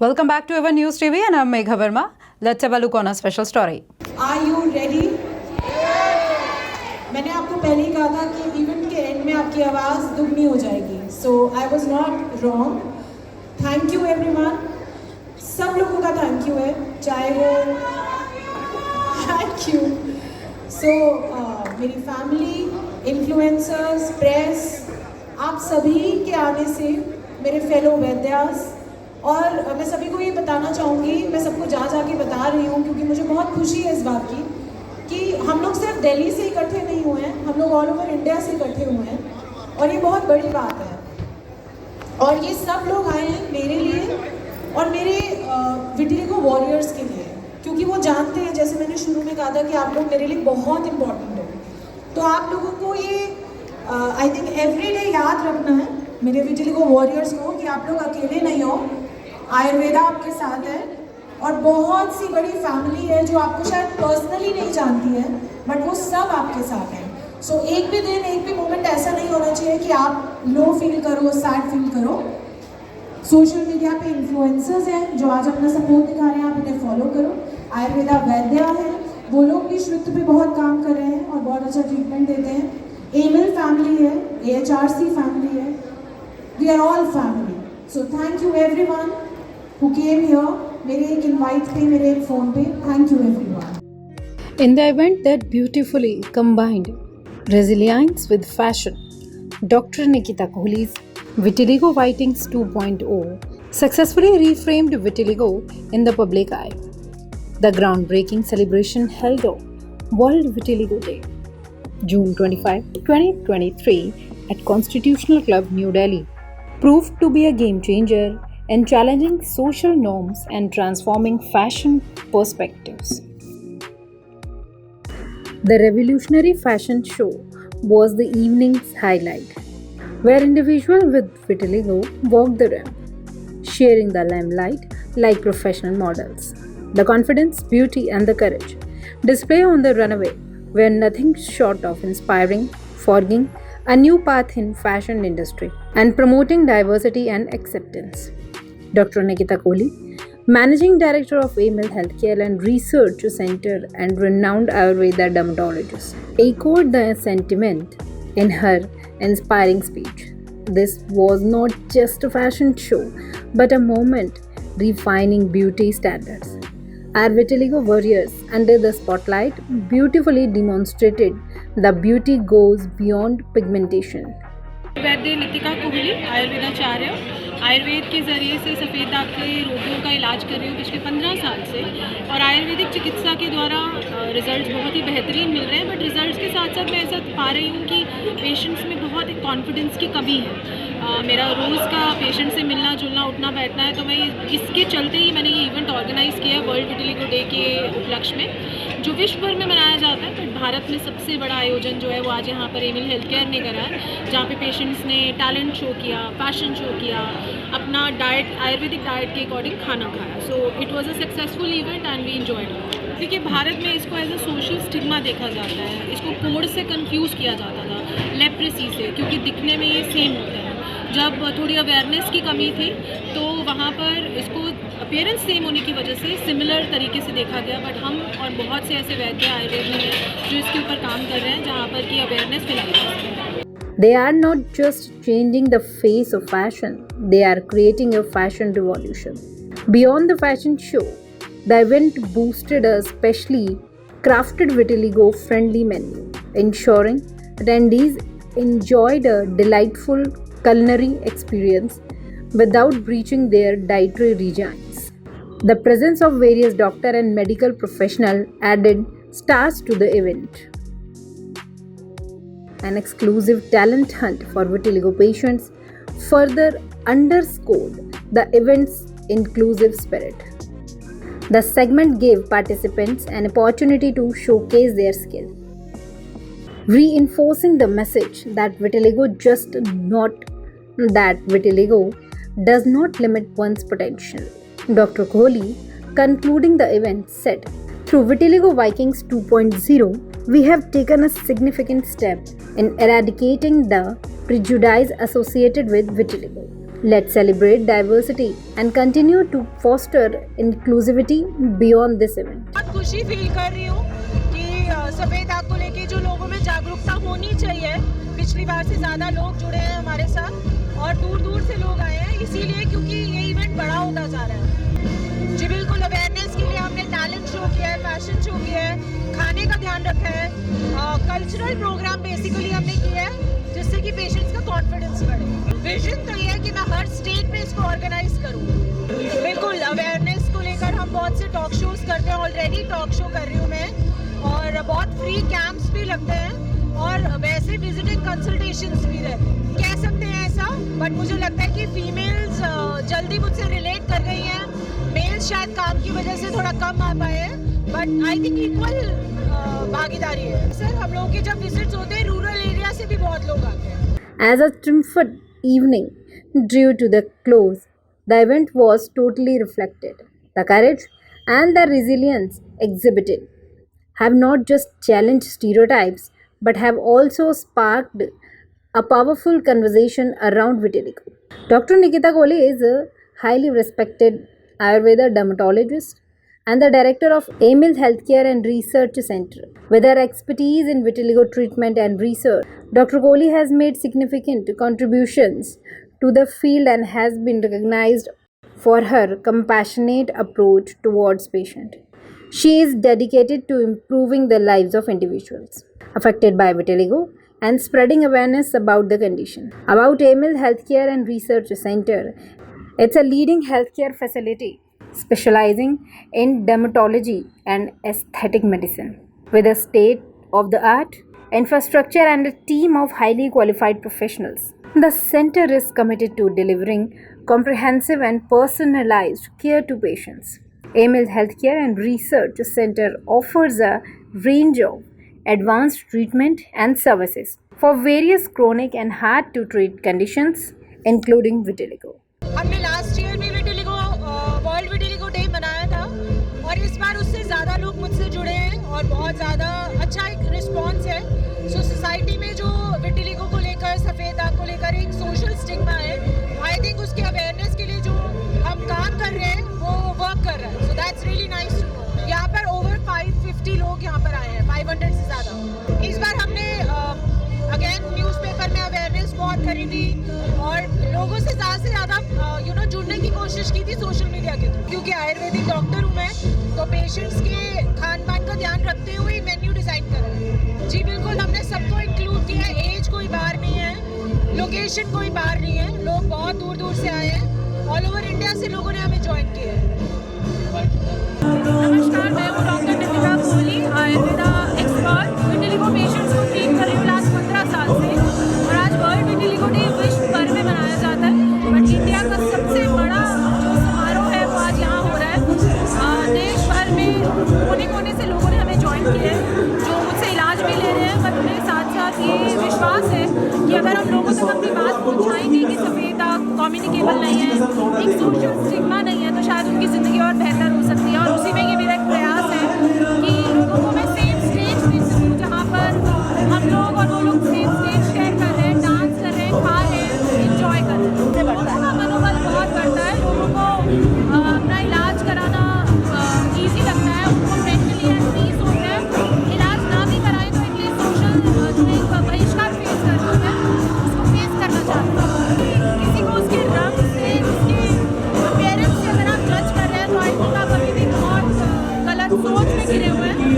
Welcome back to our News TV and I'm Megha Verma. Let's have a look on a special story. Are you ready? मैंने आपको पहले ही कहा था कि event के and में आपकी आवाज़ दुगनी हो जाएगी. So I was not wrong. Thank you everyone. सब लोगों का थैंक यू है, चाहे वो थैंक यू. So मेरी फैमिली, इन्फ्लुएंसर्स, प्रेस, आप सभी के आने से मेरे फेलो वैद्यास, और मैं सभी को ये बताना चाहूँगी, मैं सबको जाके बता रही हूँ क्योंकि मुझे बहुत खुशी है इस बात की कि हम लोग सिर्फ दिल्ली से इकट्ठे नहीं हुए हैं, हम लोग ऑल ओवर इंडिया से इकट्ठे हुए हैं और ये बहुत बड़ी बात है. और ये सब लोग आए हैं मेरे लिए और मेरे विटिलिगो वॉरियर्स के लिए, क्योंकि वो जानते हैं, जैसे मैंने शुरू में कहा था कि आप लोग मेरे लिए बहुत इम्पॉर्टेंट हो. तो आप लोगों को ये आई थिंक एवरीडे याद रखना है, मेरे विटिलिगो वॉरियर्स को, कि आप लोग अकेले नहीं हो. आयुर्वेदा आपके साथ है और बहुत सी बड़ी फैमिली है जो आपको शायद पर्सनली नहीं जानती है, बट वो सब आपके साथ हैं. सो एक भी दिन, एक भी मोमेंट ऐसा नहीं होना चाहिए कि आप लो फील करो, सैड फील करो. सोशल मीडिया पे इन्फ्लुएंसर्स हैं जो आज अपना सपोर्ट दिखा रहे हैं, आप इन्हें फॉलो करो. आयुर्वेदा वैद्या है, वो लोग भी श्रुत पे बहुत काम कर रहे हैं और बहुत अच्छा ट्रीटमेंट देते हैं. एमिल फैमिली है, AHRC फैमिली है, we are all family. So thank you everyone who came here. मेरे एक इनवाइट पे, मेरे एक फ़ोन पे. Thank you everyone. In the event that beautifully combined resilience with fashion, Dr. Nikita Kohli's Vitiligo Whitings 2.0 successfully reframed vitiligo in the public eye. The groundbreaking celebration held on World Vitiligo Day, June 25, 2023 at Constitutional Club, New Delhi, proved to be a game changer in challenging social norms and transforming fashion perspectives. The revolutionary fashion show was the evening's highlight, where individuals with vitiligo walked the ramp, sharing the limelight like professional models. The confidence, beauty, and the courage displayed on the runway were nothing short of inspiring, forging a new path in fashion industry and promoting diversity and acceptance. Dr. Nikita Kohli, Managing Director of Amil Healthcare and Research Center and renowned Ayurveda dermatologist, echoed the sentiment in her inspiring speech. This was not just a fashion show, but a moment refining beauty standards. Our vitiligo warriors under the spotlight beautifully demonstrated the beauty goes beyond pigmentation. वैद्य नितिका कोहली, आयुर्वेदाचार्य, आयुर्वेद के ज़रिए से सफ़ेद दाग के रोगियों का इलाज कर रही हूँ पिछले 15 साल से, और आयुर्वेदिक चिकित्सा के द्वारा रिज़ल्ट्स बहुत ही बेहतरीन मिल रहे हैं. बट रिज़ल्ट्स के साथ साथ मैं ऐसा पा रही हूँ कि पेशेंट्स में बहुत एक कॉन्फिडेंस की कमी है. मेरा रोज़ का पेशेंट से मिलना जुलना, उठना बैठना है, तो मैं इसके चलते ही मैंने ये इवेंट ऑर्गेनाइज़ किया वर्ल्ड विटिलिगो डे के उपलक्ष्य में, जो विश्व भर में मनाया जाता है. बट भारत में सबसे बड़ा आयोजन जो है वो आज यहाँ पर एमिल हेल्थ केयर ने करा है, जहाँ पे पेशेंट्स ने टैलेंट शो किया, फैशन शो किया, अपना डाइट, आयुर्वेदिक डाइट के अकॉर्डिंग खाना खाया. So it was a successful event and we enjoyed it. देखिए, भारत में इसको एज अ सोशल स्टिग्मा देखा जाता है, इसको कोड से कंफ्यूज किया जाता था, लेप्रेसी से, क्योंकि दिखने में ये सेम होते हैं. जब थोड़ी अवेयरनेस की कमी थी तो वहाँ पर इसको अपीयरेंस सेम होने की वजह से सिमिलर तरीके से देखा गया. बट हम और बहुत से ऐसे वैद्य आयुर्वेद में हैं जो इसके ऊपर काम कर रहे हैं, जहाँ पर कि अवेयरनेस फैलाई जा सके. They are not just changing the face of fashion, they are creating a fashion revolution. Beyond the fashion show, the event boosted a specially crafted vitiligo-friendly menu, ensuring attendees enjoyed a delightful culinary experience without breaching their dietary regimes. The presence of various doctor and medical professionals added stars to the event. An exclusive talent hunt for vitiligo patients further underscored the event's inclusive spirit. The segment gave participants an opportunity to showcase their skill, reinforcing the message that vitiligo does not limit one's potential. Dr. Kohli, concluding the event, said, "Through Vitiligo Vikings 2.0, we have taken a significant step in eradicating the prejudice associated with vitiligo. Let's celebrate diversity and continue to foster inclusivity beyond this event. बहुत खुशी feel कर रही हूँ कि सफ़ेद दाग को लेके जो लोगों में जागरूकता होनी चाहिए, पिछली बार से ज़्यादा लोग जुड़े हैं हमारे साथ और दूर दूर से लोग आए हैं, इसीलिए क्योंकि ये इवेंट बड़ा होता जा रहा है। जी बिल्कुल, अवेयरनेस के लिए हमने टैलेंट शो किया है, फैशन शो किया है, खाने का ध्यान रखा है, कल्चरल प्रोग्राम बेसिकली हमने किया है जिससे कि पेशेंट्स का कॉन्फिडेंस बढ़े। विजन तो ये है कि मैं हर स्टेट में इसको ऑर्गेनाइज करूँ। बिल्कुल, अवेयरनेस को लेकर हम बहुत से टॉक शोज करते हैं, ऑलरेडी टॉक शो कर रही हूँ मैं, और बहुत फ्री कैंप्स भी लगते हैं और वैसे विजिटिंग कंसल्टेशंस भी रहते हैं। कह सकते हैं ऐसा, बट मुझे लगता है कि फीमेल्स जल्दी मुझसे रिलेट कर गई हैं, मेल्स शायद काम की वजह से थोड़ा कम आ पाए हैं, बट आई थिंक इक्वल भागीदारी है। सर, हम लोगों के जब विजिट्स होते हैं रूरल एरिया से भी बहुत लोग आते हैं। As a triumphant evening drew to the close, the event was totally reflected. The courage and the resilience exhibited have not just challenged stereotypes but have also sparked a powerful conversation around vitiligo. Dr. Nikita Kohli is a highly respected Ayurveda dermatologist and the director of Emil Healthcare and Research Center. With her expertise in vitiligo treatment and research, Dr. Kohli has made significant contributions to the field and has been recognized for her compassionate approach towards patients. She is dedicated to improving the lives of individuals affected by vitiligo and spreading awareness about the condition. About Emil Healthcare and Research Center, it's a leading healthcare facility specializing in dermatology and aesthetic medicine. With a state-of-the-art infrastructure and a team of highly qualified professionals, the center is committed to delivering comprehensive and personalized care to patients. Emil Healthcare and Research Center offers a range of advanced treatment and services for various chronic and hard-to-treat conditions, including vitiligo. हमने last year भी world vitiligo day मनाया था और इस बार उससे ज़्यादा लोग मुझसे जुड़े हैं और बहुत ज़्यादा अच्छा एक रिस्पॉन्स है। सो सोसाइटी में जो विटिलिगो को लेकर, सफ़ेद दाग को लेकर एक सोशल स्टिग्मा है, आई थिंक उसके अवेयरनेस के लिए जो हम काम कर रहे हैं वो वर्क कर रहा है। So that's really nice to know. यहाँ पर ओवर 550 लोग यहाँ पर आए हैं, 500 से ज़्यादा। इस बार हमने अगेन न्यूज़पेपर में अवेयरनेस बहुत करी थी और लोगों से ज़्यादा जुड़ने की कोशिश की थी सोशल मीडिया के थ्रू, क्योंकि आयुर्वेदिक डॉक्टर हूँ मैं, तो पेशेंट्स के खान पान का ध्यान रखते हुए मेन्यू डिज़ाइन करा है। जी बिल्कुल, हमने सबको इंक्लूड किया है, एज कोई बार नहीं है, लोकेशन कोई बार नहीं है, लोग बहुत दूर दूर से आए हैं, ऑल ओवर इंडिया से लोगों ने हमें ज्वाइन किया है। नमस्कार, मैं हूँ doctor Nikita Kohli, Ayurveda expert. Vitiligo patients को ट्रीट कर रही हूँ लास्ट 15 साल से और आज वर्ल्ड विटिलिगो डे विश्व भर में मनाया जाता है, बट इंडिया का सबसे बड़ा जो समारोह है वो आज यहाँ हो रहा है। देश भर में कोने कोने से लोगों ने हमें ज्वाइन किया है, जो मुझसे इलाज भी ले रहे हैं, पर उन्हें साथ साथ ये विश्वास है कि अगर हम लोगों तक अपनी बात पहुँचाएंगे कि सफ़ेद दाग कम्युनिकेबल नहीं है, एक सोशल स्टिग्मा नहीं है, तो शायद उनकी ज़िंदगी और बेहतर हो सकती है। और उसी में ये मेरा एक प्रयास है कि लोगों को मैं सेम स्टेज दे सकूँ जहाँ पर हम लोग और वो लोग सेम स्टेज शेयर कर रहे हैं, डांस कर रहे हैं, खा रहे हैं, इंजॉय कर रहे हैं। लोगों का मनोबल बहुत बढ़ता है, लोगों को अपना इलाज कराना ईजी लगता है, उनको मेंटली एट पीस होते हैं। इलाज ना भी कराएं तो एटलीस्ट सोशल जो एक बहिष्कार फेस कर रहे हैं उसको फेस करना चाहते हैं। किसी को उसके रंग से, उसके पेरेंट्स से अगर आप जज कर रहे हैं तो आई थिंक आप अभी भी बहुत गलत सोच में गिरे हुए हैं।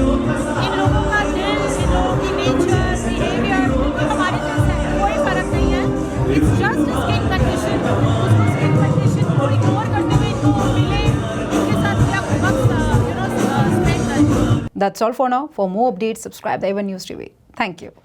इन लोगों का दिल, इन लोगों की नेचर, बिहेवियर बिल्कुल हमारे जैसा है, कोई फ़र्क नहीं है। इट्स जस्ट स्किन कंडीशन, उसको स्किन कंडीशन को इग्नोर करते हुए इनको मिले, इनके साथ क्या वक्त स्पेंड करें। That's all for now. For more updates, subscribe to Even News TV. Thank you.